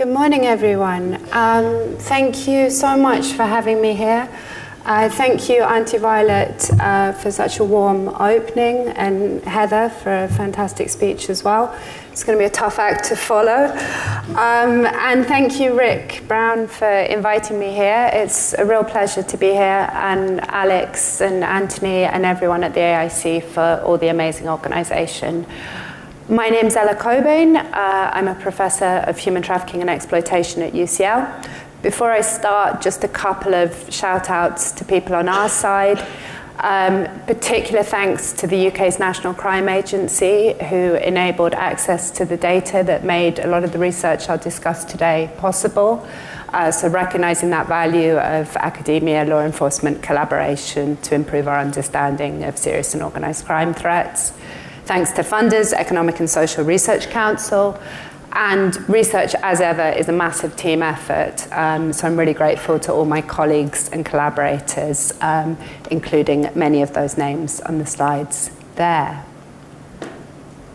Good morning, everyone. Thank you so much for having me here. Thank you, Anti-Violet, for such a warm opening, and Heather for a fantastic speech as well. It's going to be a tough act to follow. And thank you, Rick Brown, for inviting me here. It's a real pleasure to be here, and Alex and Anthony and everyone at the AIC for all the amazing organisation. My name's Ella Cockbain. I'm a professor of human trafficking and exploitation at UCL. Before I start, just a couple of shout-outs to people on our side. Particular thanks to the UK's National Crime Agency, who enabled access to the data that made a lot of the research I'll discuss today possible. So recognising that value of academia, law enforcement collaboration to improve our understanding of serious and organised crime threats. Thanks to funders, Economic and Social Research Council, and research, as ever, is a massive team effort. So I'm really grateful to all my colleagues and collaborators, including many of those names on the slides there.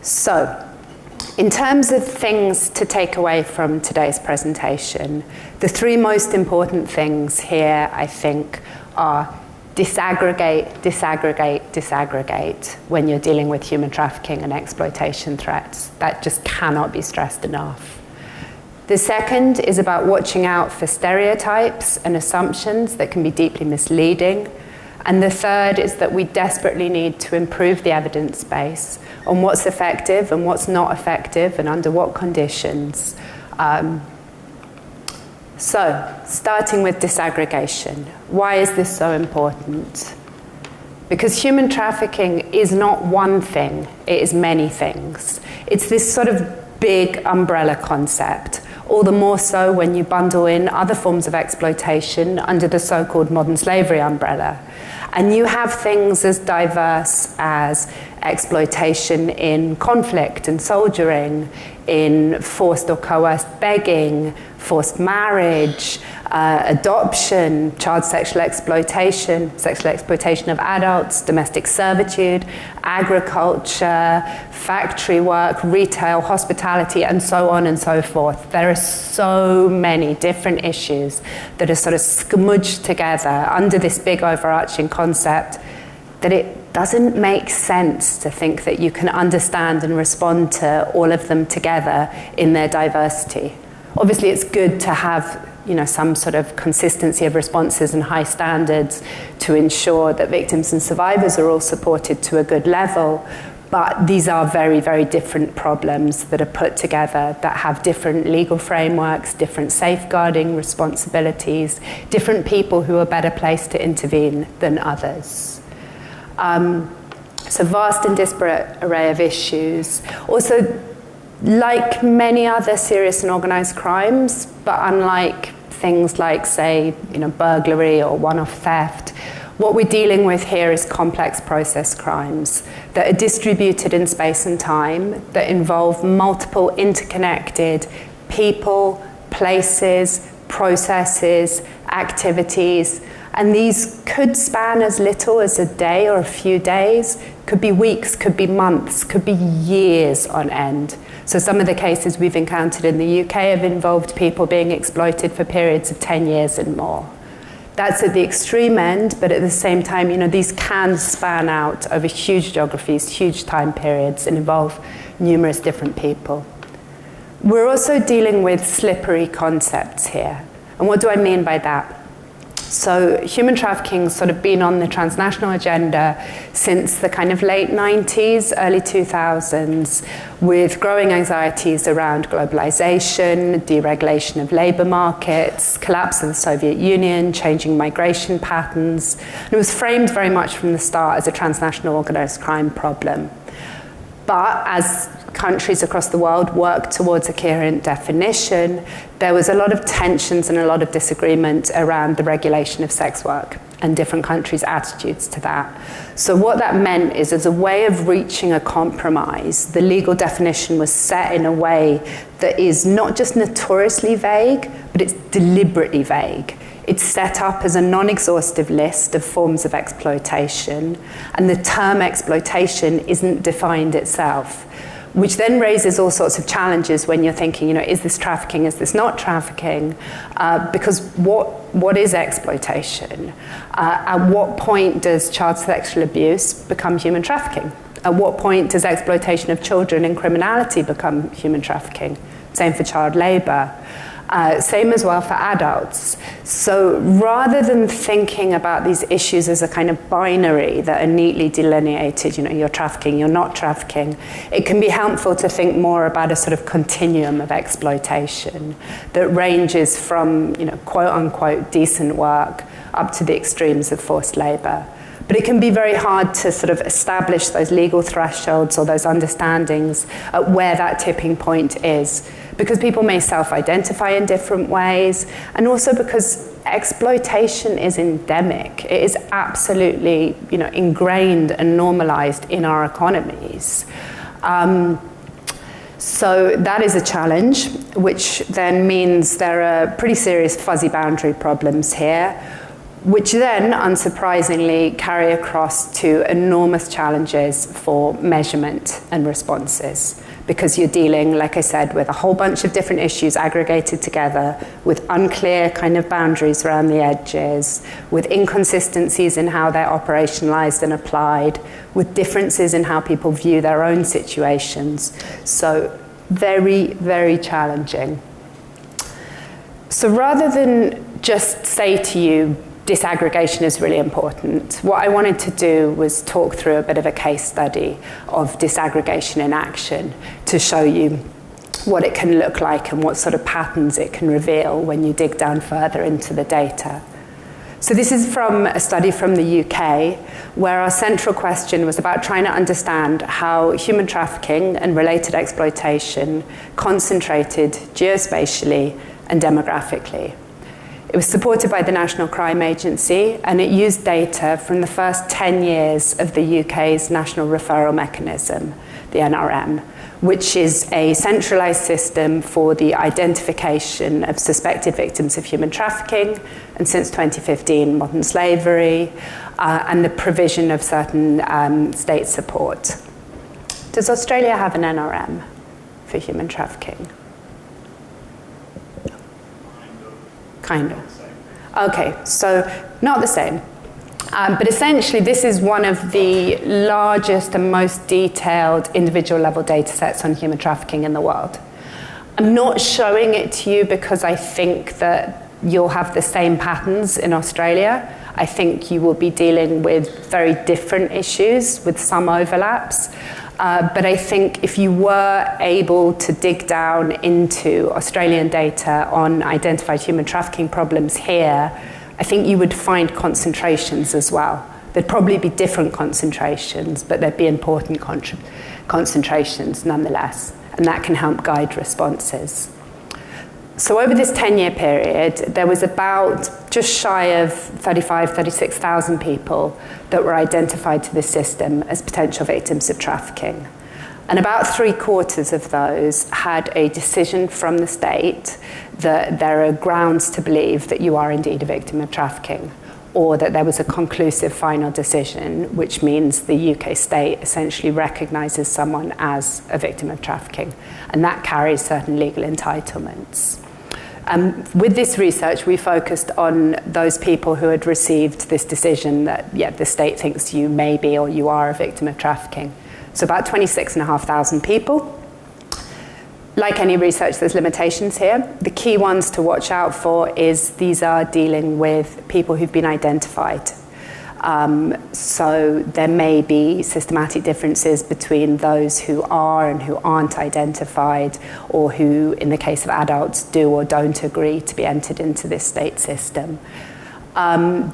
So, in terms of things to take away from today's presentation, the three most important things here, I think, are disaggregate, disaggregate, disaggregate when you're dealing with human trafficking and exploitation threats. That just cannot be stressed enough. The second is about watching out for stereotypes and assumptions that can be deeply misleading. And the third is that we desperately need to improve the evidence base on what's effective and what's not effective and under what conditions. So, starting with disaggregation. Why is this so important? Because human trafficking is not one thing, it is many things. It's this sort of big umbrella concept, all the more so when you bundle in other forms of exploitation under the so-called modern slavery umbrella. And you have things as diverse as exploitation in conflict and soldiering, in forced or coerced begging, forced marriage, adoption, child sexual exploitation of adults, domestic servitude, agriculture, factory work, retail, hospitality, and so on and so forth. There are so many different issues that are sort of smudged together under this big overarching concept that it doesn't make sense to think that you can understand and respond to all of them together in their diversity. Obviously, it's good to have, some sort of consistency of responses and high standards to ensure that victims and survivors are all supported to a good level. But these are very, very different problems that are put together that have different legal frameworks, different safeguarding responsibilities, different people who are better placed to intervene than others. It's a vast and disparate array of issues. Also, like many other serious and organised crimes, but unlike things like, say, burglary or one-off theft, what we're dealing with here is complex process crimes that are distributed in space and time, that involve multiple interconnected people, places, processes, activities, and these could span as little as a day or a few days, could be weeks, could be months, could be years on end. So some of the cases we've encountered in the UK have involved people being exploited for periods of 10 years and more. That's at the extreme end, but at the same time, these can span out over huge geographies, huge time periods, and involve numerous different people. We're also dealing with slippery concepts here. And what do I mean by that? So human trafficking's sort of been on the transnational agenda since the kind of late 90s, early 2000s, with growing anxieties around globalization, deregulation of labor markets, collapse of the Soviet Union, changing migration patterns. And it was framed very much from the start as a transnational organized crime problem. But as countries across the world worked towards a coherent definition, there was a lot of tensions and a lot of disagreement around the regulation of sex work and different countries' attitudes to that. So what that meant is, as a way of reaching a compromise, the legal definition was set in a way that is not just notoriously vague, but it's deliberately vague. It's set up as a non-exhaustive list of forms of exploitation, and the term exploitation isn't defined itself. which then raises all sorts of challenges when you're thinking, is this trafficking, is this not trafficking? Because what is exploitation? At what point does child sexual abuse become human trafficking? At what point does exploitation of children in criminality become human trafficking? Same for child labour. Same as well for adults. So rather than thinking about these issues as a kind of binary that are neatly delineated, you're trafficking, you're not trafficking, it can be helpful to think more about a sort of continuum of exploitation that ranges from, quote unquote, decent work up to the extremes of forced labour. But it can be very hard to sort of establish those legal thresholds or those understandings at where that tipping point is, because people may self-identify in different ways, and also because exploitation is endemic. It is absolutely, ingrained and normalized in our economies. So that is a challenge, which then means there are pretty serious fuzzy boundary problems here, which then, unsurprisingly, carry across to enormous challenges for measurement and responses, because you're dealing, like I said, with a whole bunch of different issues aggregated together, with unclear kind of boundaries around the edges, with inconsistencies in how they're operationalized and applied, with differences in how people view their own situations. So very, very challenging. So rather than just say to you, disaggregation is really important, what I wanted to do was talk through a bit of a case study of disaggregation in action to show you what it can look like and what sort of patterns it can reveal when you dig down further into the data. So this is from a study from the UK, where our central question was about trying to understand how human trafficking and related exploitation concentrated geospatially and demographically. It was supported by the National Crime Agency, and it used data from the first 10 years of the UK's National Referral Mechanism, the NRM, which is a centralised system for the identification of suspected victims of human trafficking, and since 2015, modern slavery, and the provision of certain state support. Does Australia have an NRM for human trafficking? Kind of. Okay, so not the same. But essentially, this is one of the largest and most detailed individual level data sets on human trafficking in the world. I'm not showing it to you because I think that you'll have the same patterns in Australia. I think you will be dealing with very different issues with some overlaps. But I think if you were able to dig down into Australian data on identified human trafficking problems here, I think you would find concentrations as well. There'd probably be different concentrations, but there'd be important concentrations nonetheless, and that can help guide responses. So over this 10-year period, there was about just shy of 36,000 people that were identified to this system as potential victims of trafficking. And about 3/4 of those had a decision from the state that there are grounds to believe that you are indeed a victim of trafficking, or that there was a conclusive final decision, which means the UK state essentially recognises someone as a victim of trafficking, and that carries certain legal entitlements. With this research, we focused on those people who had received this decision that, the state thinks you may be or you are a victim of trafficking. So about 26,500 people. Like any research, there's limitations here. The key ones to watch out for is these are dealing with people who've been identified. So there may be systematic differences between those who are and who aren't identified, or who, in the case of adults, do or don't agree to be entered into this state system.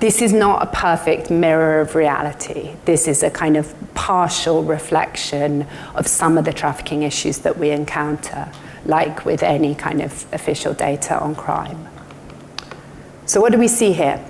This is not a perfect mirror of reality. This is a kind of partial reflection of some of the trafficking issues that we encounter, like with any kind of official data on crime. So what do we see here?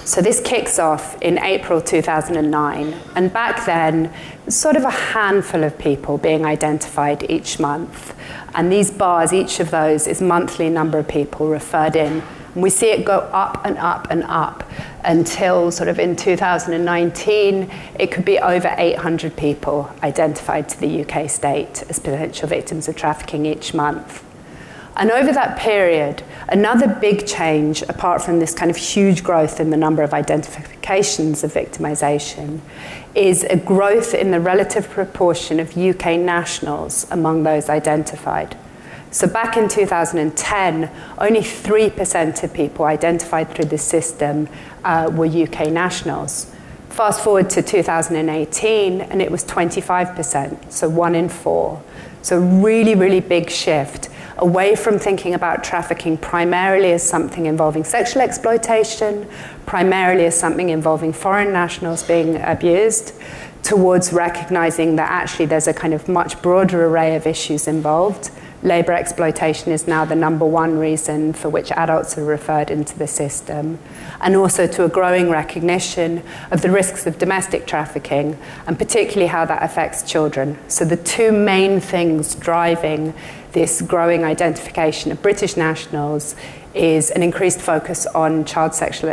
So this kicks off in April 2009, and back then, sort of a handful of people being identified each month. And these bars, each of those is monthly number of people referred in. And we see it go up and up and up until sort of in 2019, it could be over 800 people identified to the UK state as potential victims of trafficking each month. And over that period, another big change, apart from this kind of huge growth in the number of identifications of victimisation, is a growth in the relative proportion of UK nationals among those identified. So back in 2010, only 3% of people identified through the system were UK nationals. Fast forward to 2018, and it was 25%, so 1 in 4. So really, really big shift away from thinking about trafficking primarily as something involving sexual exploitation, primarily as something involving foreign nationals being abused, towards recognizing that actually there's a kind of much broader array of issues involved. Labour exploitation is now the number one reason for which adults are referred into the system, and also to a growing recognition of the risks of domestic trafficking, and particularly how that affects children. So the two main things driving this growing identification of British nationals is an increased focus on child sexual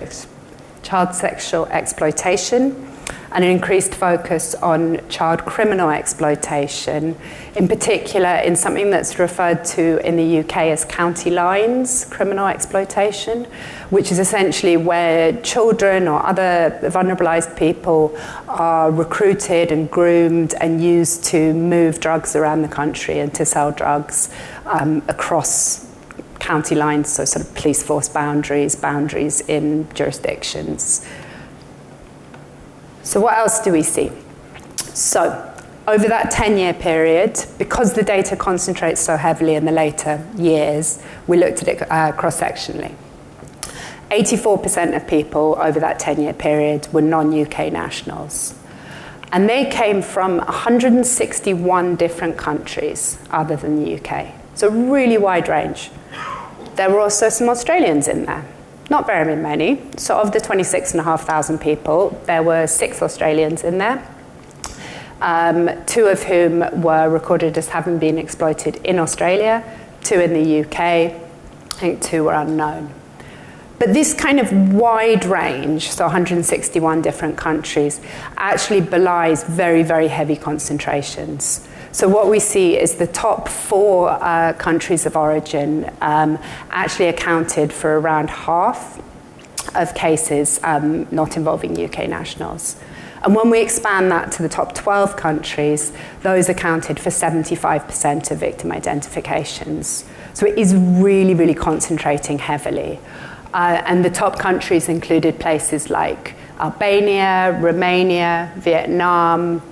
exploitation, and an increased focus on child criminal exploitation, in particular in something that's referred to in the UK as county lines criminal exploitation, which is essentially where children or other vulnerabilized people are recruited and groomed and used to move drugs around the country and to sell drugs across county lines, so sort of police force boundaries in jurisdictions. So what else do we see? So over that 10-year period, because the data concentrates so heavily in the later years, we looked at it cross-sectionally. 84% of people over that 10-year period were non-UK nationals. And they came from 161 different countries other than the UK. So really wide range. There were also some Australians in there. Not very many. So of the 26,500 people, there were 6 Australians in there, 2 of whom were recorded as having been exploited in Australia, 2 in the UK, I think 2 were unknown. But this kind of wide range, so 161 different countries, actually belies very, very heavy concentrations. So what we see is the top 4 countries of origin actually accounted for around half of cases not involving UK nationals. And when we expand that to the top 12 countries, those accounted for 75% of victim identifications. So it is really, really concentrating heavily. And the top countries included places like Albania, Romania, Vietnam,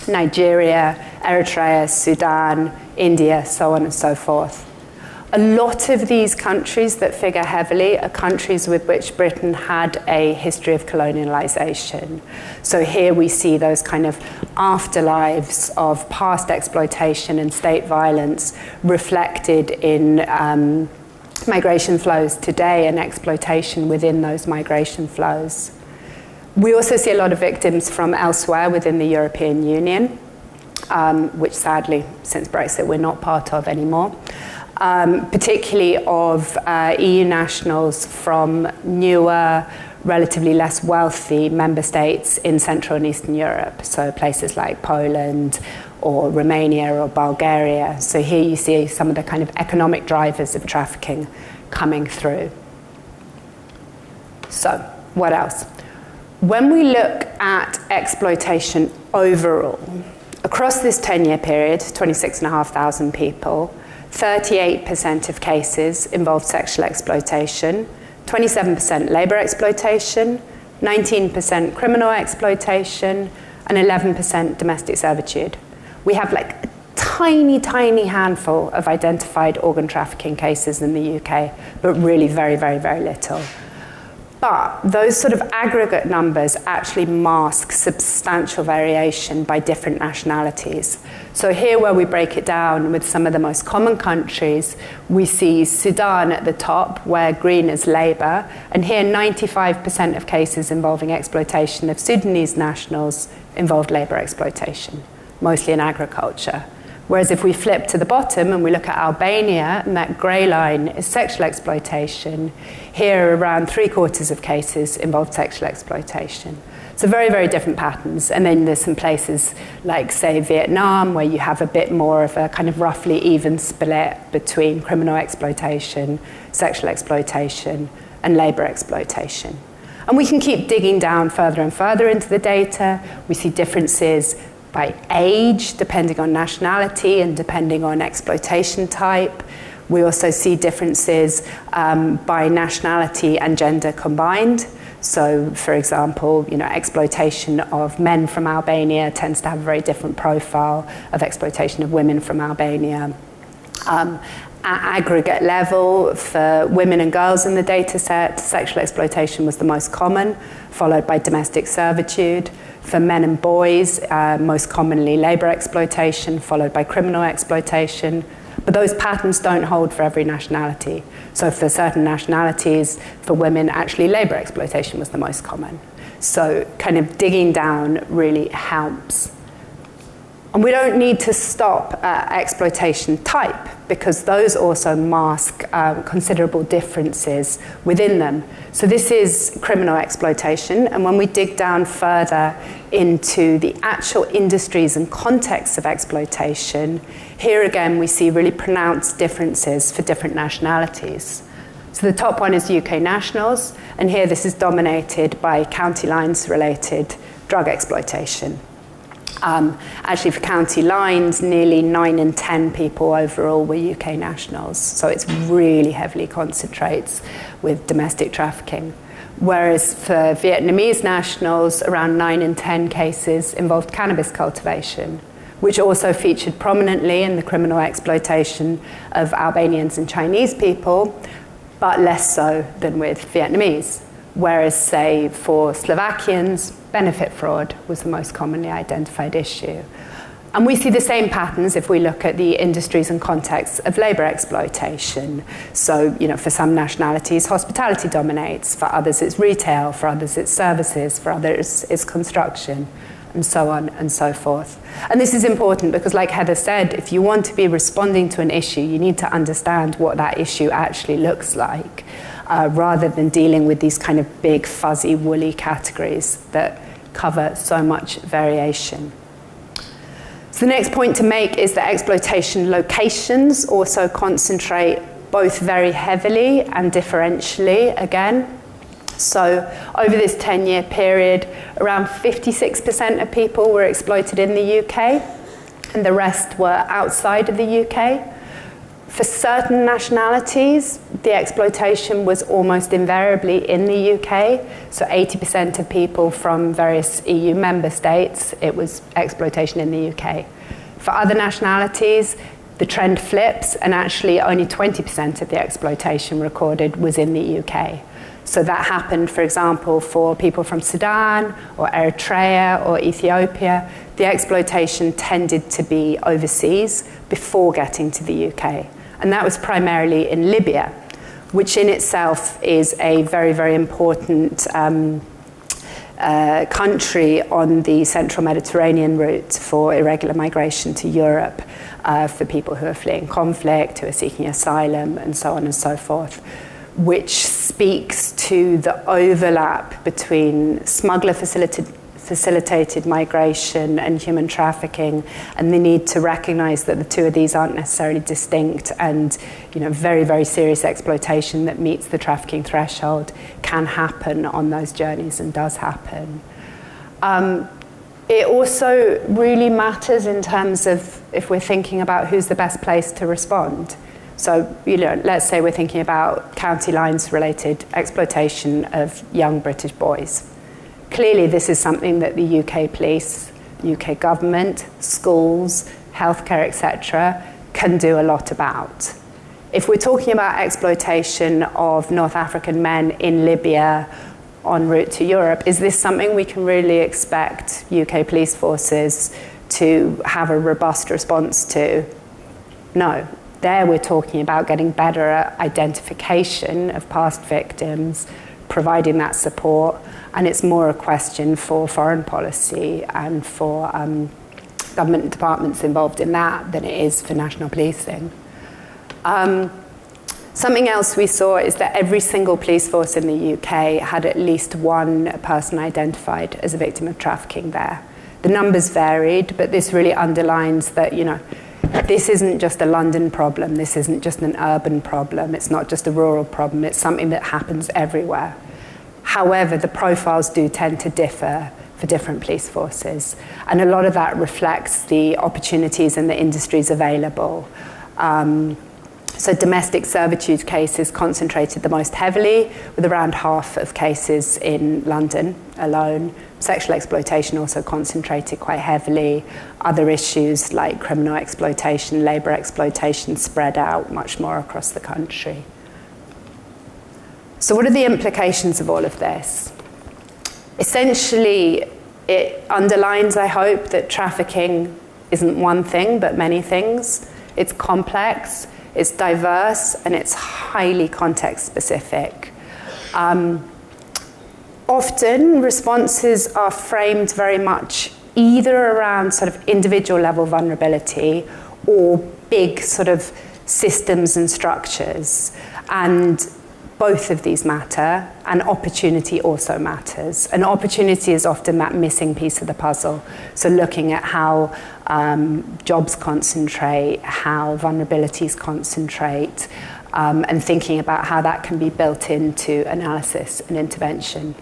Nigeria, Eritrea, Sudan, India, so on and so forth. A lot of these countries that figure heavily are countries with which Britain had a history of colonialisation. So here we see those kind of afterlives of past exploitation and state violence reflected in migration flows today and exploitation within those migration flows. We also see a lot of victims from elsewhere within the European Union, which sadly, since Brexit, we're not part of anymore, particularly of EU nationals from newer, relatively less wealthy member states in Central and Eastern Europe, so places like Poland or Romania or Bulgaria. So here you see some of the kind of economic drivers of trafficking coming through. So, what else? When we look at exploitation overall, across this 10-year period, 26,500 people, 38% of cases involved sexual exploitation, 27% labour exploitation, 19% criminal exploitation, and 11% domestic servitude. We have like a tiny, tiny handful of identified organ trafficking cases in the UK, but really very, very, very little. But those sort of aggregate numbers actually mask substantial variation by different nationalities. So here, where we break it down with some of the most common countries, we see Sudan at the top, where green is Labour, and here 95% of cases involving exploitation of Sudanese nationals involved labour exploitation, mostly in agriculture. Whereas if we flip to the bottom and we look at Albania, and that grey line is sexual exploitation, here around 3/4 of cases involved sexual exploitation. So very, very different patterns. And then there's some places like, say, Vietnam, where you have a bit more of a kind of roughly even split between criminal exploitation, sexual exploitation, and labour exploitation. And we can keep digging down further and further into the data. We see differences by age, depending on nationality and depending on exploitation type. We also see differences by nationality and gender combined. So, for example, exploitation of men from Albania tends to have a very different profile of exploitation of women from Albania. At aggregate level, for women and girls in the data set, sexual exploitation was the most common, followed by domestic servitude. For men and boys, most commonly labour exploitation, followed by criminal exploitation. But those patterns don't hold for every nationality. So for certain nationalities, for women, actually labour exploitation was the most common. So kind of digging down really helps. And we don't need to stop at exploitation type, because those also mask considerable differences within them. So this is criminal exploitation, and when we dig down further into the actual industries and contexts of exploitation, here again we see really pronounced differences for different nationalities. So the top one is UK nationals, and here this is dominated by county lines related drug exploitation. Actually, for county lines, nearly 9 in 10 people overall were UK nationals. So it's really heavily concentrates with domestic trafficking. Whereas for Vietnamese nationals, around 9 in 10 cases involved cannabis cultivation, which also featured prominently in the criminal exploitation of Albanians and Chinese people, but less so than with Vietnamese. Whereas, say, for Slovakians, benefit fraud was the most commonly identified issue. And we see the same patterns if we look at the industries and contexts of labour exploitation. So, for some nationalities, hospitality dominates. For others, it's retail. For others, it's services. For others, it's construction, and so on and so forth. And this is important because, like Heather said, if you want to be responding to an issue, you need to understand what that issue actually looks like. Rather than dealing with these kind of big, fuzzy, woolly categories that cover so much variation. So the next point to make is that exploitation locations also concentrate both very heavily and differentially again. So over this 10-year period, around 56% of people were exploited in the UK, and the rest were outside of the UK. For certain nationalities, the exploitation was almost invariably in the UK. So 80% of people from various EU member states, it was exploitation in the UK. For other nationalities, the trend flips, and actually only 20% of the exploitation recorded was in the UK. So that happened, for example, for people from Sudan or Eritrea or Ethiopia. The exploitation tended to be overseas before getting to the UK. And that was primarily in Libya, which in itself is a very, very important country on the central Mediterranean route for irregular migration to Europe, for people who are fleeing conflict, who are seeking asylum, and so on and so forth, which speaks to the overlap between smuggler facilitated migration and human trafficking, and the need to recognize that the two of these aren't necessarily distinct, and very, very serious exploitation that meets the trafficking threshold can happen on those journeys and does happen. It also really matters in terms of if we're thinking about who's the best place to respond. So, let's say we're thinking about county lines related exploitation of young British boys. Clearly, this is something that the UK police, UK government, schools, healthcare, etc., can do a lot about. If we're talking about exploitation of North African men in Libya en route to Europe, is this something we can really expect UK police forces to have a robust response to? No. There we're talking about getting better at identification of past victims, providing that support, and it's more a question for foreign policy and for government departments involved in that than it is for national policing. Something else we saw is that every single police force in the UK had at least one person identified as a victim of trafficking there. The numbers varied, but this really underlines that, you know, this isn't just a London problem, this isn't just an urban problem, it's not just a rural problem, it's something that happens everywhere. However, the profiles do tend to differ for different police forces, and a lot of that reflects the opportunities and the industries available. So domestic servitude cases concentrated the most heavily, with around half of cases in London alone. Sexual exploitation also concentrated quite heavily. Other issues like criminal exploitation, labour exploitation spread out much more across the country. So what are the implications of all of this? Essentially, it underlines, I hope, that trafficking isn't one thing, but many things. It's complex, it's diverse, and it's highly context-specific. Often, responses are framed very much either around sort of individual level vulnerability or big sort of systems and structures. And both of these matter, and opportunity also matters. And opportunity is often that missing piece of the puzzle. So looking at how jobs concentrate, how vulnerabilities concentrate, and thinking about how that can be built into analysis and intervention.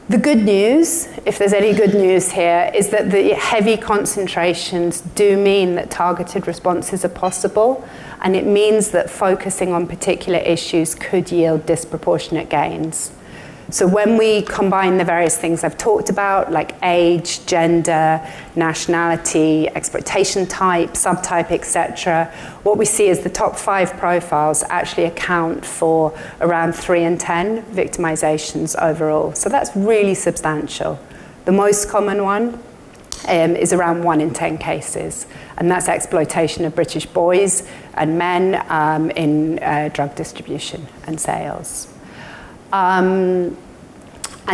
The good news, if there's any good news here, is that the heavy concentrations do mean that targeted responses are possible, and it means that focusing on particular issues could yield disproportionate gains. So when we combine the various things I've talked about, like age, gender, nationality, exploitation type, subtype, etc., what we see is the top 5 profiles actually account for around 3 in 10 victimizations overall. So that's really substantial. The most common one is around 1 in 10 cases, and that's exploitation of British boys and men in drug distribution and sales. And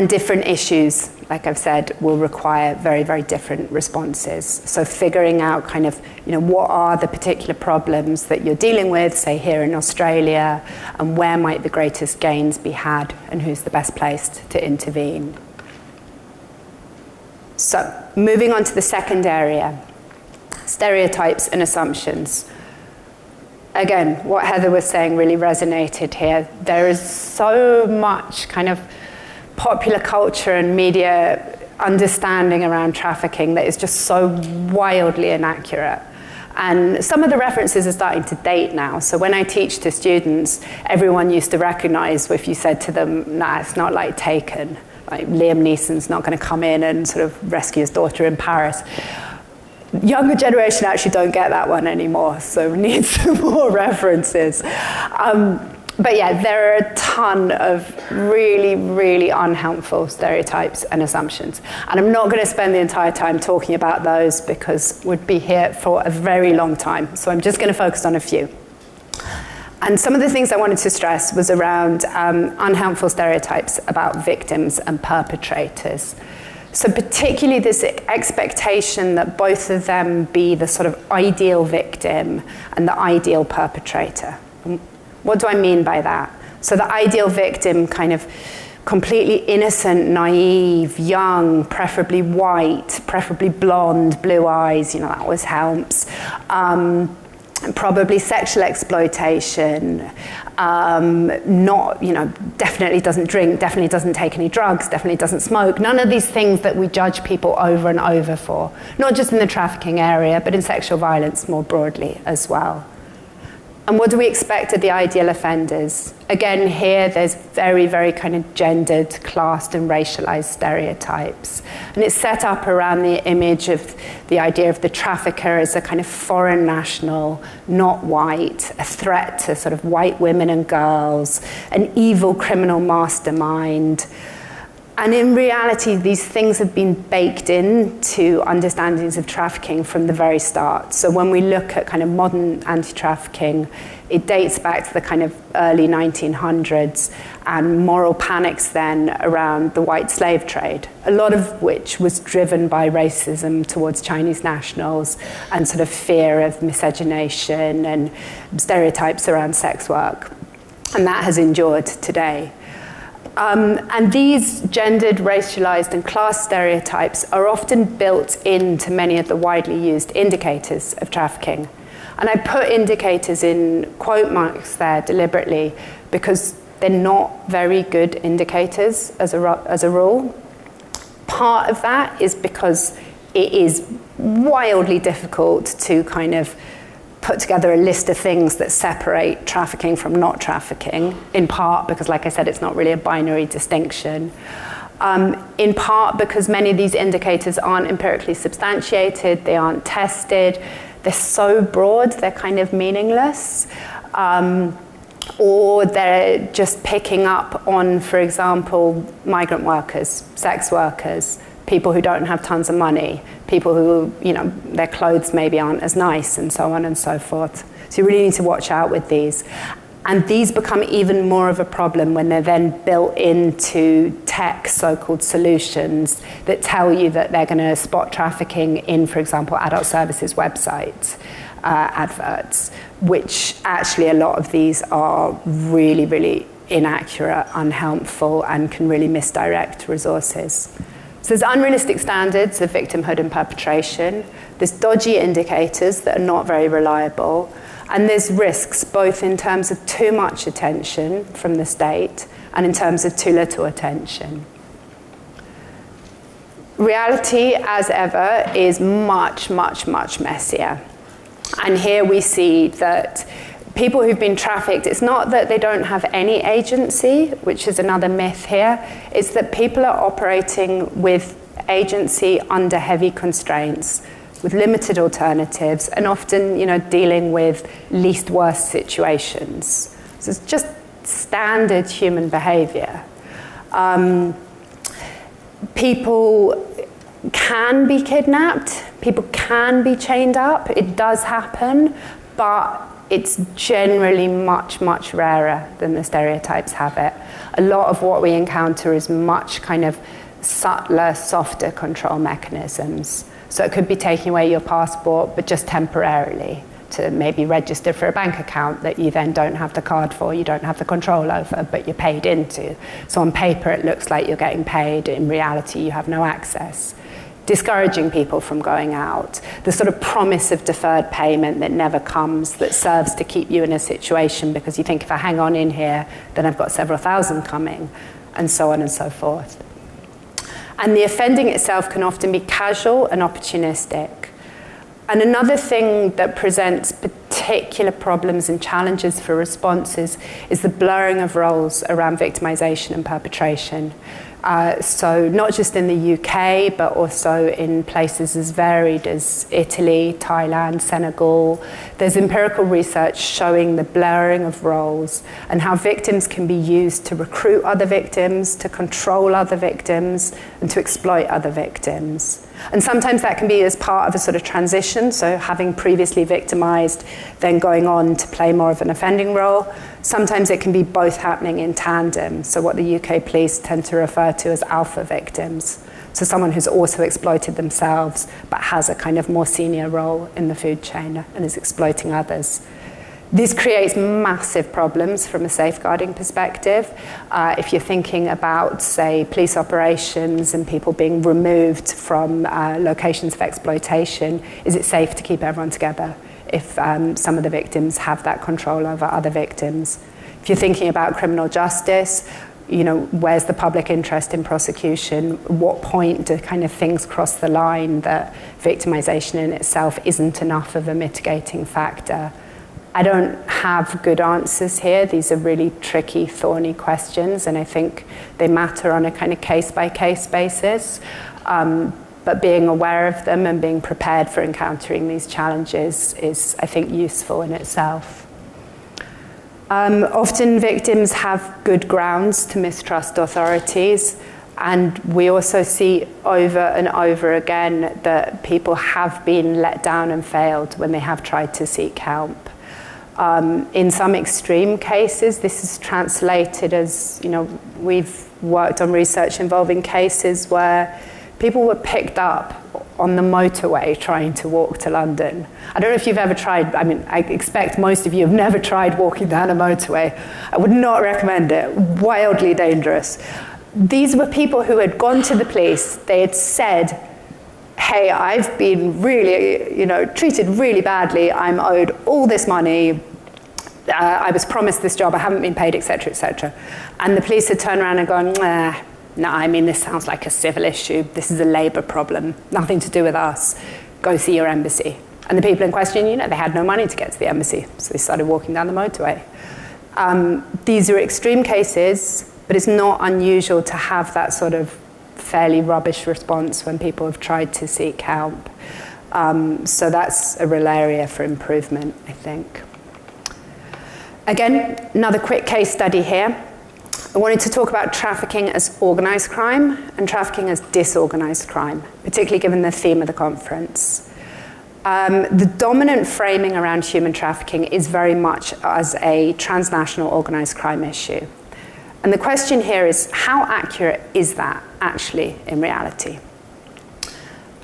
different issues, like I've said, will require very, very different responses. So figuring out kind of, you know, what are the particular problems that you're dealing with, say here in Australia, and where might the greatest gains be had, and who's the best placed to intervene. So moving on to the second area, stereotypes and assumptions. Again, what Heather was saying really resonated here. There is so much kind of popular culture and media understanding around trafficking that is just so wildly inaccurate. And some of the references are starting to date now. So when I teach to students, everyone used to recognize if you said to them, nah, it's not like Taken. Like Liam Neeson's not going to come in and sort of rescue his daughter in Paris. Younger generation actually don't get that one anymore, so we need some more references. But yeah, there are a ton of really, really unhelpful stereotypes and assumptions. And I'm not going to spend the entire time talking about those because we'd be here for a very long time. So I'm just going to focus on a few. And some of the things I wanted to stress was around unhelpful stereotypes about victims and perpetrators. So particularly this expectation that both of them be the sort of ideal victim and the ideal perpetrator. What do I mean by that? So the ideal victim, kind of completely innocent, naive, young, preferably white, preferably blonde, blue eyes, you know, that always helps. Probably sexual exploitation, not, you know, definitely doesn't drink, definitely doesn't take any drugs, definitely doesn't smoke. None of these things that we judge people over and over for, not just in the trafficking area, but in sexual violence more broadly as well. And what do we expect of the ideal offenders? Again, here there's very, very kind of gendered, classed and racialized stereotypes. And it's set up around the image of the idea of the trafficker as a kind of foreign national, not white, a threat to sort of white women and girls, an evil criminal mastermind. And in reality, these things have been baked into understandings of trafficking from the very start. So when we look at kind of modern anti-trafficking, it dates back to the kind of early 1900s and moral panics then around the white slave trade, a lot of which was driven by racism towards Chinese nationals and sort of fear of miscegenation and stereotypes around sex work. And that has endured today. And these gendered, racialized, and class stereotypes are often built into many of the widely used indicators of trafficking. And I put indicators in quote marks there deliberately because they're not very good indicators as a rule. Part of that is because it is wildly difficult to kind of put together a list of things that separate trafficking from not trafficking, in part because, like I said, it's not really a binary distinction. In part because many of these indicators aren't empirically substantiated, they aren't tested, they're so broad, they're kind of meaningless. Or they're just picking up on, for example, migrant workers, sex workers, people who don't have tons of money, people who, you know, their clothes maybe aren't as nice, and so on and so forth. So you really need to watch out with these. And these become even more of a problem when they're then built into tech so-called solutions that tell you that they're going to spot trafficking in, for example, adult services websites, adverts, which actually a lot of these are really, really inaccurate, unhelpful, and can really misdirect resources. So there's unrealistic standards of victimhood and perpetration. There's dodgy indicators that are not very reliable. And there's risks both in terms of too much attention from the state and in terms of too little attention. Reality, as ever, is much, much, much messier. And here we see that people who've been trafficked, it's not that they don't have any agency, which is another myth here. It's that people are operating with agency under heavy constraints, with limited alternatives, and often, you know, dealing with least worst situations. So it's just standard human behavior. People can be kidnapped, people can be chained up, it does happen, but it's generally much, much rarer than the stereotypes have it. A lot of what we encounter is much kind of subtler, softer control mechanisms. So it could be taking away your passport, but just temporarily, to maybe register for a bank account that you then don't have the card for, you don't have the control over, but you're paid into. So on paper it looks like you're getting paid, in reality you have no access. Discouraging people from going out, the sort of promise of deferred payment that never comes, that serves to keep you in a situation because you think, if I hang on in here, then I've got several thousand coming, and so on and so forth. And the offending itself can often be casual and opportunistic. And another thing that presents particular problems and challenges for responses is the blurring of roles around victimization and perpetration. So not just in the UK, but also in places as varied as Italy, Thailand, Senegal. There's empirical research showing the blurring of roles and how victims can be used to recruit other victims, to control other victims, and to exploit other victims. And sometimes that can be as part of a sort of transition, so having previously victimized, then going on to play more of an offending role. Sometimes it can be both happening in tandem, so what the UK police tend to refer to as alpha victims. So someone who's also exploited themselves, but has a kind of more senior role in the food chain and is exploiting others. This creates massive problems from a safeguarding perspective. If you're thinking about, say, police operations and people being removed from locations of exploitation, is it safe to keep everyone together if some of the victims have that control over other victims? If you're thinking about criminal justice, you know, where's the public interest in prosecution? What point do kind of things cross the line that victimization in itself isn't enough of a mitigating factor? I don't have good answers here. These are really tricky, thorny questions, and I think they matter on a kind of case-by-case basis. But being aware of them and being prepared for encountering these challenges is, I think, useful in itself. Often victims have good grounds to mistrust authorities, and we also see over and over again that people have been let down and failed when they have tried to seek help. In some extreme cases, this is translated as, we've worked on research involving cases where people were picked up on the motorway trying to walk to London. I don't know if you've ever tried, I expect most of you have never tried walking down a motorway. I would not recommend it, wildly dangerous. These were people who had gone to the police, they had said, hey, I've been really, treated really badly, I'm owed all this money, I was promised this job, I haven't been paid, etc., etc. And the police had turned around and gone, no, this sounds like a civil issue. This is a labour problem. Nothing to do with us. Go see your embassy. And the people in question, they had no money to get to the embassy, so they started walking down the motorway. These are extreme cases, but it's not unusual to have that sort of fairly rubbish response when people have tried to seek help. So that's a real area for improvement, I think. Again, another quick case study here. I wanted to talk about trafficking as organised crime and trafficking as disorganised crime, particularly given the theme of the conference. The dominant framing around human trafficking is very much as a transnational organised crime issue. And the question here is, how accurate is that actually in reality?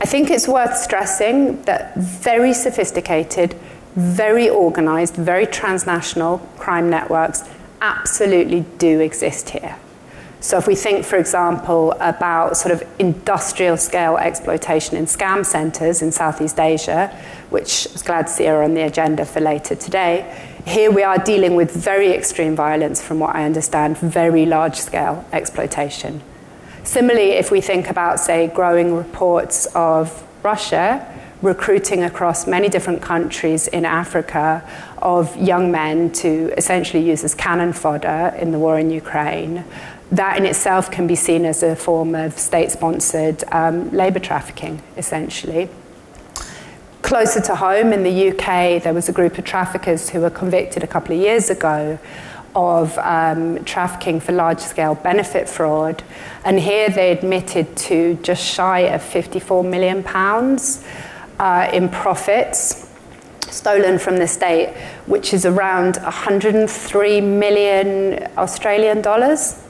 I think it's worth stressing that very sophisticated, very organised, very transnational crime networks absolutely do exist here. So if we think, for example, about sort of industrial scale exploitation in scam centres in Southeast Asia, which I was glad to see are on the agenda for later today, here we are dealing with very extreme violence, from what I understand, very large scale exploitation. Similarly, if we think about, say, growing reports of Russia recruiting across many different countries in Africa of young men to essentially use as cannon fodder in the war in Ukraine, that in itself can be seen as a form of state-sponsored labour trafficking, essentially. Closer to home, in the UK, there was a group of traffickers who were convicted a couple of years ago of trafficking for large-scale benefit fraud, and here they admitted to just shy of £54 million in profits stolen from the state, which is around 103 million Australian dollars.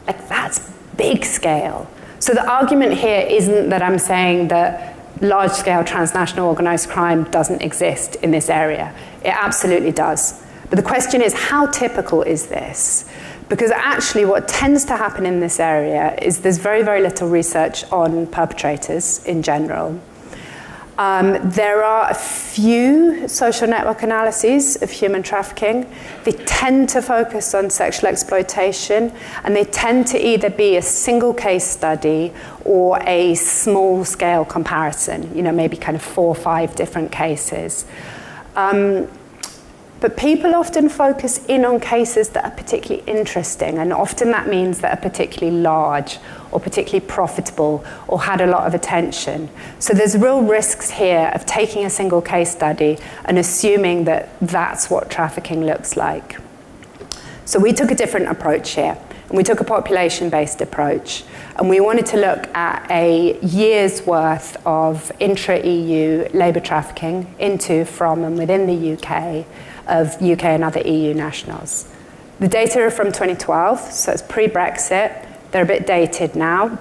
Like, that's big scale. So the argument here isn't that I'm saying that large-scale transnational organised crime doesn't exist in this area. It absolutely does. But the question is, how typical is this? Because actually what tends to happen in this area is there's very, very little research on perpetrators in general. There are a few social network analyses of human trafficking. They tend to focus on sexual exploitation, and they tend to either be a single case study or a small scale comparison, maybe kind of 4 or 5 different cases. But people often focus in on cases that are particularly interesting, and often that means that are particularly large or particularly profitable or had a lot of attention. So there's real risks here of taking a single case study and assuming that that's what trafficking looks like. So we took a different approach here, and we took a population-based approach, and we wanted to look at a year's worth of intra-EU labour trafficking into, from and within the UK of UK and other EU nationals. The data are from 2012, so it's pre-Brexit. They're a bit dated now,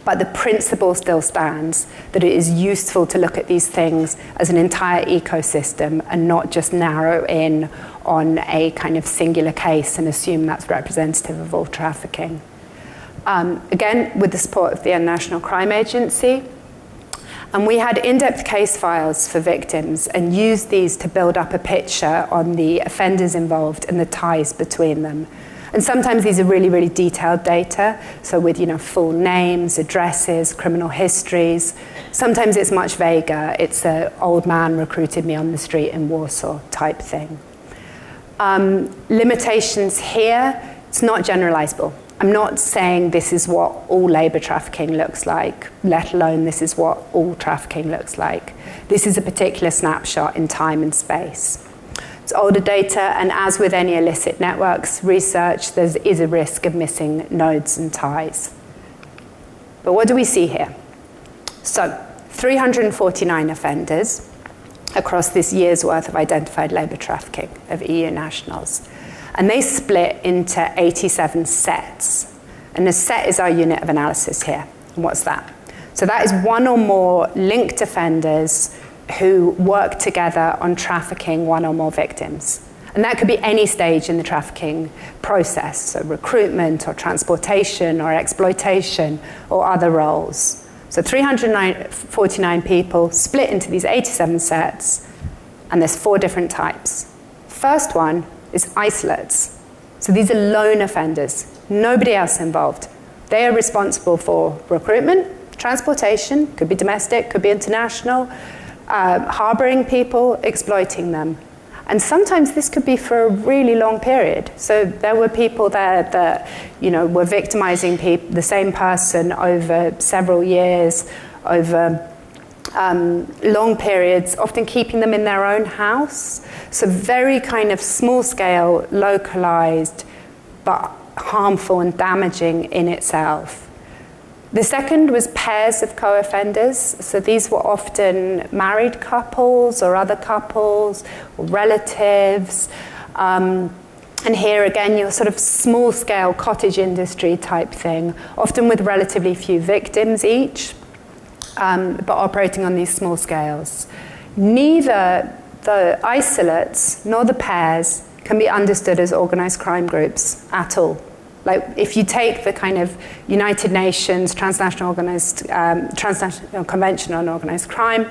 but the principle still stands that it is useful to look at these things as an entire ecosystem and not just narrow in on a kind of singular case and assume that's representative of all trafficking. Again, with the support of the International Crime Agency, and we had in-depth case files for victims and used these to build up a picture on the offenders involved and the ties between them. And sometimes these are really, really detailed data, so with full names, addresses, criminal histories. Sometimes it's much vaguer. It's an old man recruited me on the street in Warsaw type thing. Limitations here, it's not generalizable. I'm not saying this is what all labour trafficking looks like, let alone this is what all trafficking looks like. This is a particular snapshot in time and space. It's older data, and as with any illicit networks research, there is a risk of missing nodes and ties. But what do we see here? So, 349 offenders across this year's worth of identified labour trafficking of EU nationals. And they split into 87 sets. And a set is our unit of analysis here. And what's that? So that is one or more linked offenders who work together on trafficking one or more victims. And that could be any stage in the trafficking process, so recruitment or transportation or exploitation or other roles. So 349 people split into these 87 sets, and there's 4 different types. First one is isolates. So these are lone offenders, nobody else involved. They are responsible for recruitment, transportation, could be domestic, could be international, harboring people, exploiting them. And sometimes this could be for a really long period. So there were people there that, were victimizing the same person over several years, over long periods, often keeping them in their own house. So very kind of small scale, localized, but harmful and damaging in itself. The second was pairs of co-offenders. So these were often married couples or other couples or relatives. And here again, you're sort of small scale cottage industry type thing, often with relatively few victims each, but operating on these small scales. Neither the isolates nor the pairs can be understood as organized crime groups at all. Like if you take the kind of United Nations Transnational Convention on Organized Crime,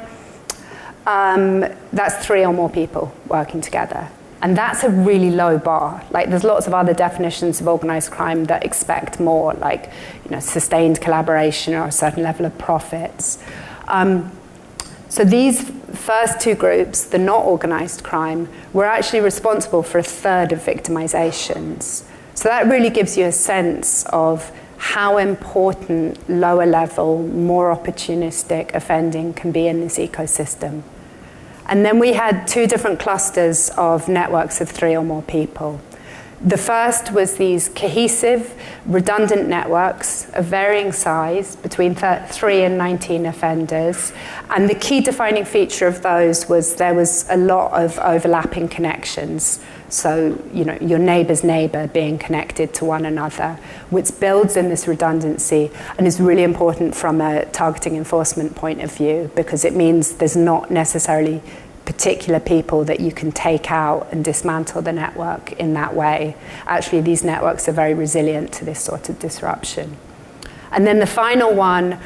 that's 3 or more people working together. And that's a really low bar. Like there's lots of other definitions of organized crime that expect more, like sustained collaboration or a certain level of profits. So these first 2 groups, the not organized crime, were actually responsible for 1/3 of victimizations. So that really gives you a sense of how important lower level, more opportunistic offending can be in this ecosystem. And then we had 2 different clusters of networks of 3 or more people. The first was these cohesive, redundant networks of varying size, between 3 and 19 offenders. And the key defining feature of those was there was a lot of overlapping connections. So, your neighbour's neighbour being connected to one another, which builds in this redundancy and is really important from a targeting enforcement point of view, because it means there's not necessarily particular people that you can take out and dismantle the network in that way. Actually, these networks are very resilient to this sort of disruption. And then the final one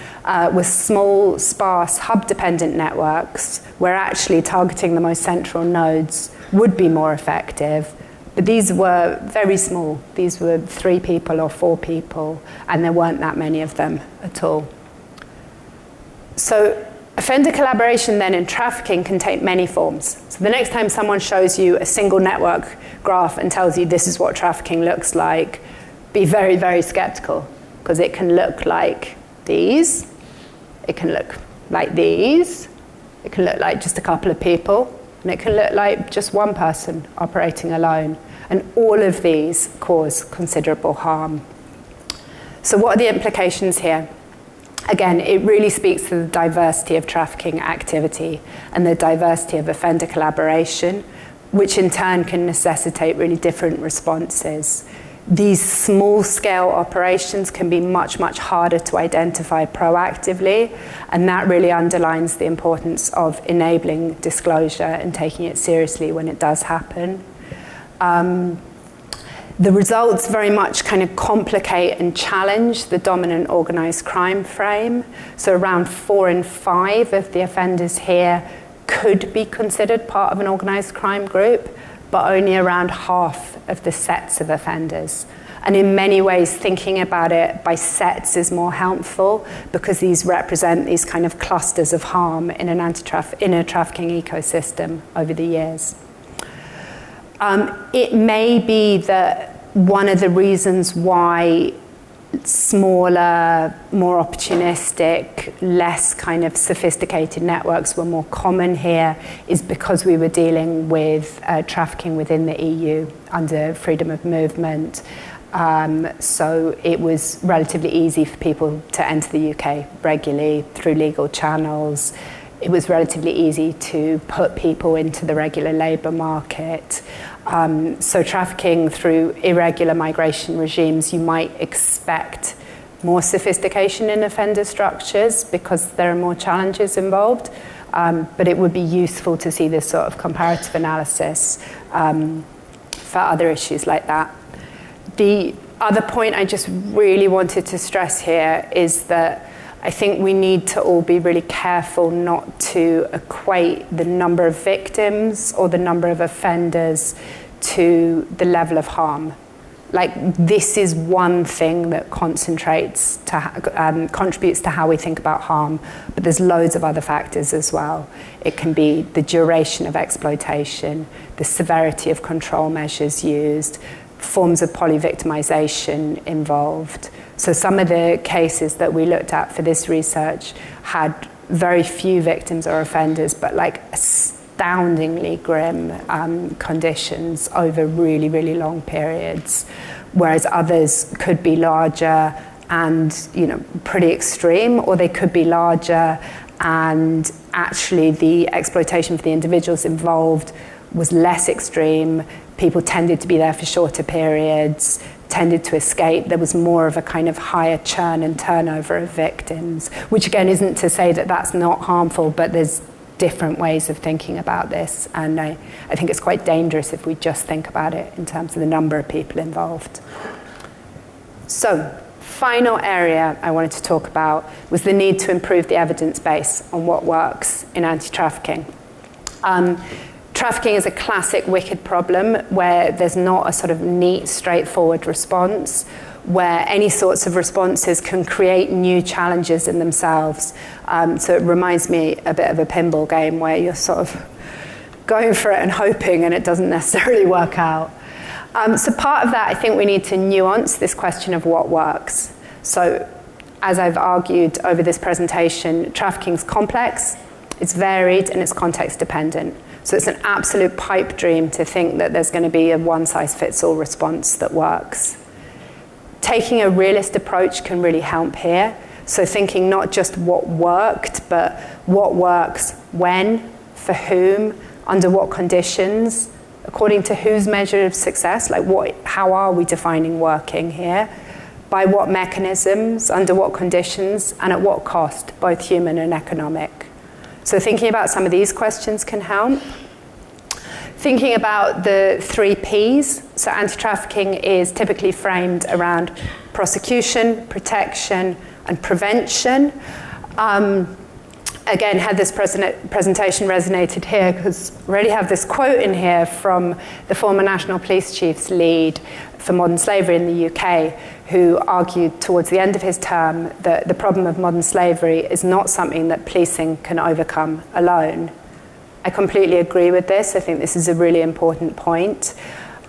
was small, sparse, hub-dependent networks, where actually targeting the most central nodes would be more effective. But these were very small. These were 3 people or 4 people, and there weren't that many of them at all. So offender collaboration then in trafficking can take many forms. So the next time someone shows you a single network graph and tells you this is what trafficking looks like, be very, very skeptical, because it can look like these, it can look like these, it can look like just a couple of people, and it can look like just one person operating alone. And all of these cause considerable harm. So what are the implications here? Again, it really speaks to the diversity of trafficking activity and the diversity of offender collaboration, which in turn can necessitate really different responses. These small-scale operations can be much, much harder to identify proactively, and that really underlines the importance of enabling disclosure and taking it seriously when it does happen. The results very much kind of complicate and challenge the dominant organized crime frame. So around 4 in 5 of the offenders here could be considered part of an organized crime group, but only around half of the sets of offenders. And in many ways, thinking about it by sets is more helpful because these represent these kind of clusters of harm in an trafficking ecosystem over the years. It may be that one of the reasons why smaller, more opportunistic, less kind of sophisticated networks were more common here is because we were dealing with trafficking within the EU under freedom of movement. So it was relatively easy for people to enter the UK regularly through legal channels. It was relatively easy to put people into the regular labour market. So trafficking through irregular migration regimes, you might expect more sophistication in offender structures because there are more challenges involved. But it would be useful to see this sort of comparative analysis for other issues like that. The other point I just really wanted to stress here is that I think we need to all be really careful not to equate the number of victims or the number of offenders to the level of harm. Like, this is one thing that contributes to how we think about harm, but there's loads of other factors as well. It can be the duration of exploitation, the severity of control measures used, forms of polyvictimization involved. So some of the cases that we looked at for this research had very few victims or offenders, but like astoundingly grim conditions over really, really long periods, whereas others could be larger and, you know, pretty extreme, or they could be larger and actually the exploitation for the individuals involved was less extreme. People tended to be there for shorter periods, tended to escape. There was more of a kind of higher churn and turnover of victims, which again isn't to say that that's not harmful, but there's different ways of thinking about this. And I think it's quite dangerous if we just think about it in terms of the number of people involved. So, final area I wanted to talk about was the need to improve the evidence base on what works in anti-trafficking. Trafficking is a classic wicked problem where there's not a sort of neat, straightforward response, where any sorts of responses can create new challenges in themselves. So it reminds me a bit of a pinball game where you're sort of going for it and hoping and it doesn't necessarily work out. So part of that, I think we need to nuance this question of what works. So as I've argued over this presentation, trafficking's complex, it's varied, and it's context dependent. So it's an absolute pipe dream to think that there's going to be a one-size-fits-all response that works. Taking a realist approach can really help here. So thinking not just what worked, but what works when, for whom, under what conditions, according to whose measure of success, like how are we defining working here, by what mechanisms, under what conditions, and at what cost, both human and economic. So thinking about some of these questions can help. Thinking about the 3 Ps, so anti-trafficking is typically framed around prosecution, protection, and prevention. Again, had this presentation resonated here, because we already have this quote in here from the former National Police Chief's lead for modern slavery in the UK, who argued towards the end of his term that the problem of modern slavery is not something that policing can overcome alone. I completely agree with this. I think this is a really important point.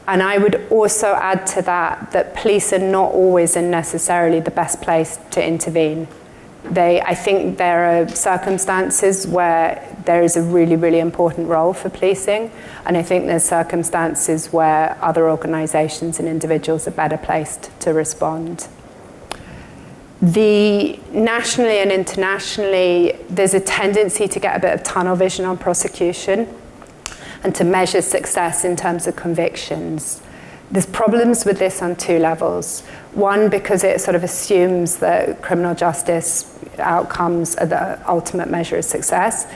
And I would also add to that police are not always and necessarily the best place to intervene. I think there are circumstances where there is a really, really important role for policing, and I think there's circumstances where other organisations and individuals are better placed to respond. Nationally and internationally, there's a tendency to get a bit of tunnel vision on prosecution and to measure success in terms of convictions. There's problems with this on 2 levels. One, because it sort of assumes that criminal justice outcomes are the ultimate measure of success.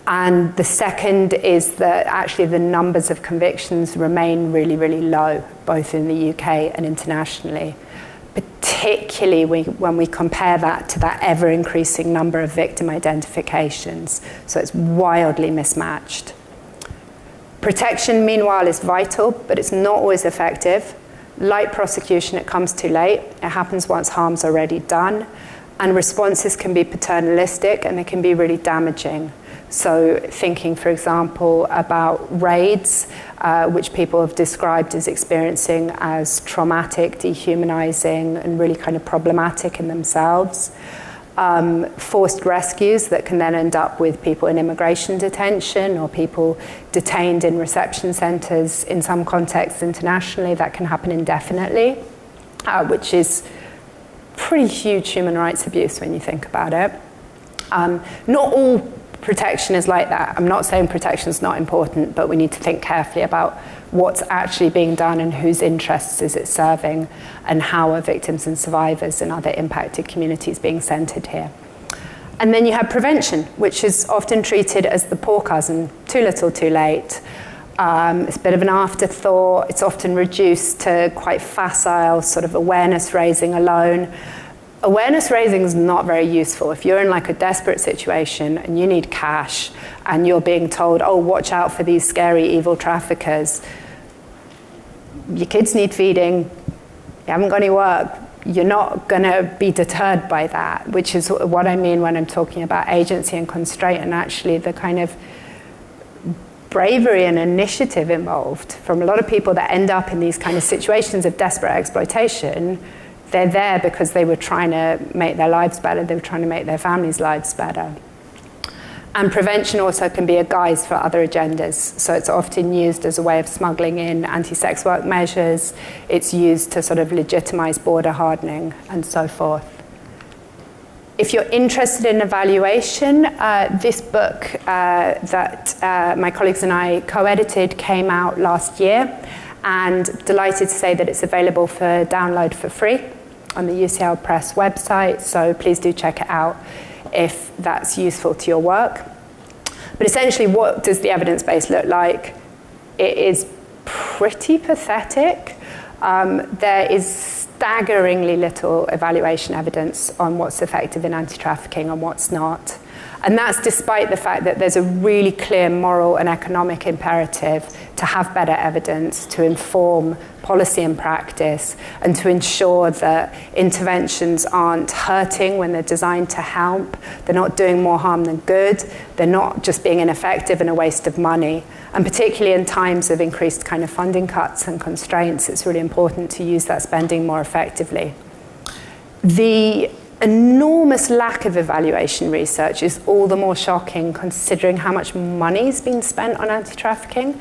And the second is that actually the numbers of convictions remain really, really low, both in the UK and internationally, particularly when we compare that to that ever-increasing number of victim identifications. So it's wildly mismatched. Protection, meanwhile, is vital, but it's not always effective. Like prosecution, it comes too late. It happens once harm's already done. And responses can be paternalistic and they can be really damaging. So thinking, for example, about raids, which people have described as experiencing as traumatic, dehumanizing, and really kind of problematic in themselves. Forced rescues that can then end up with people in immigration detention or people detained in reception centres in some contexts internationally. That can happen indefinitely, which is pretty huge human rights abuse when you think about it. Not all protection is like that. I'm not saying protection is not important, but we need to think carefully about what's actually being done and whose interests is it serving, and how are victims and survivors and other impacted communities being centred here. And then you have prevention, which is often treated as the poor cousin, too little, too late. It's a bit of an afterthought. It's often reduced to quite facile sort of awareness raising alone. Awareness raising is not very useful. If you're in like a desperate situation and you need cash and you're being told, oh, watch out for these scary evil traffickers, your kids need feeding, you haven't got any work, you're not going to be deterred by that, which is what I mean when I'm talking about agency and constraint, and actually the kind of bravery and initiative involved from a lot of people that end up in these kind of situations of desperate exploitation. They're there because they were trying to make their lives better, they were trying to make their families' lives better. And prevention also can be a guise for other agendas. So it's often used as a way of smuggling in anti-sex work measures. It's used to sort of legitimize border hardening and so forth. If you're interested in evaluation, this book that my colleagues and I co-edited came out last year, and delighted to say that it's available for download for free on the UCL Press website, so please do check it out if that's useful to your work. But essentially, what does the evidence base look like? It is pretty pathetic. There is staggeringly little evaluation evidence on what's effective in anti-trafficking and what's not. And that's despite the fact that there's a really clear moral and economic imperative to have better evidence, to inform policy and practice, and to ensure that interventions aren't hurting when they're designed to help, they're not doing more harm than good, they're not just being ineffective and a waste of money. And particularly in times of increased kind of funding cuts and constraints, it's really important to use that spending more effectively. The enormous lack of evaluation research is all the more shocking considering how much money's been spent on anti-trafficking.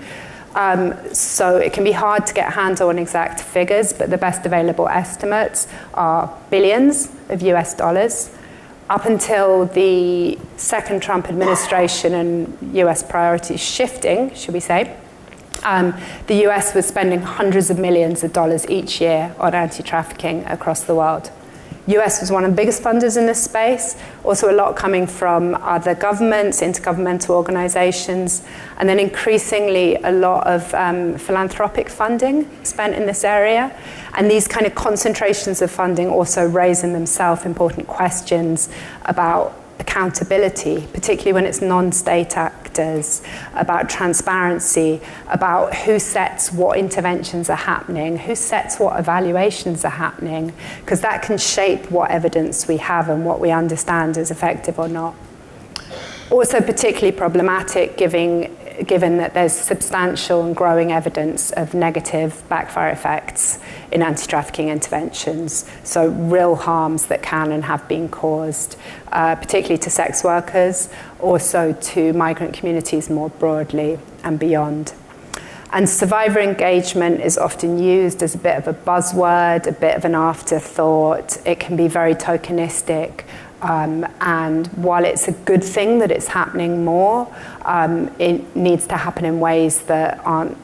So it can be hard to get a handle on exact figures, but the best available estimates are billions of US dollars. Up until the second Trump administration and US priorities shifting, should we say, the US was spending hundreds of millions of dollars each year on anti-trafficking across the world. US was one of the biggest funders in this space, also a lot coming from other governments, intergovernmental organizations, and then increasingly a lot of philanthropic funding spent in this area. And these kind of concentrations of funding also raise in themselves important questions about accountability, particularly when it's non-state actors, about transparency, about who sets what interventions are happening, who sets what evaluations are happening, because that can shape what evidence we have and what we understand as effective or not. Also particularly problematic given that there's substantial and growing evidence of negative backfire effects in anti-trafficking interventions, so real harms that can and have been caused, particularly to sex workers, also to migrant communities more broadly and beyond. And survivor engagement is often used as a bit of a buzzword, a bit of an afterthought. It can be very tokenistic. And while it's a good thing that it's happening more, it needs to happen in ways that aren't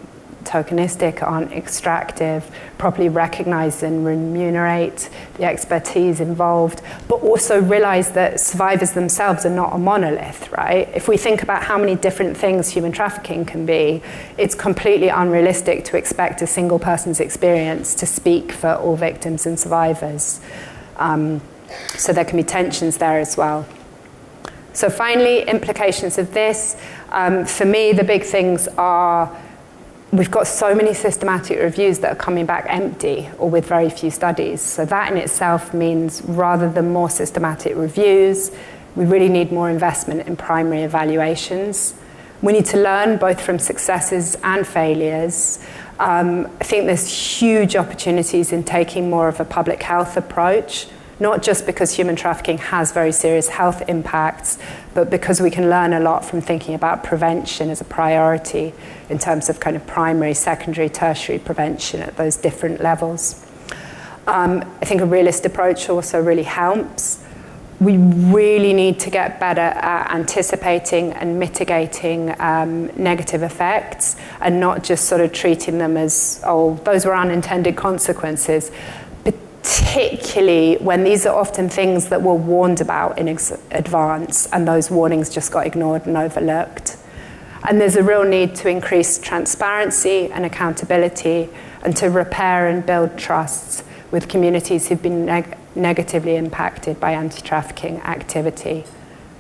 tokenistic, aren't extractive, properly recognize and remunerate the expertise involved, but also realize that survivors themselves are not a monolith, right? If we think about how many different things human trafficking can be, it's completely unrealistic to expect a single person's experience to speak for all victims and survivors. So there can be tensions there as well. So finally, implications of this. For me, the big things are we've got so many systematic reviews that are coming back empty or with very few studies. So that in itself means rather than more systematic reviews, we really need more investment in primary evaluations. We need to learn both from successes and failures. I think there's huge opportunities in taking more of a public health approach, not just because human trafficking has very serious health impacts, but because we can learn a lot from thinking about prevention as a priority in terms of kind of primary, secondary, tertiary prevention at those different levels. I think a realist approach also really helps. We really need to get better at anticipating and mitigating negative effects and not just sort of treating them as, oh, those were unintended consequences, particularly when these are often things that were warned about in advance and those warnings just got ignored and overlooked. And there's a real need to increase transparency and accountability and to repair and build trusts with communities who've been negatively impacted by anti-trafficking activity.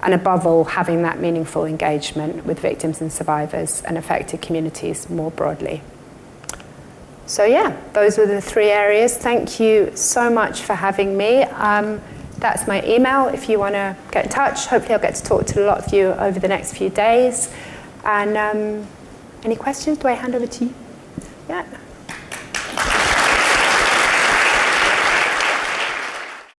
And above all, having that meaningful engagement with victims and survivors and affected communities more broadly. So yeah, those were the 3 areas. Thank you so much for having me. That's my email if you want to get in touch. Hopefully I'll get to talk to a lot of you over the next few days. And any questions? Do I hand over to you? Yeah.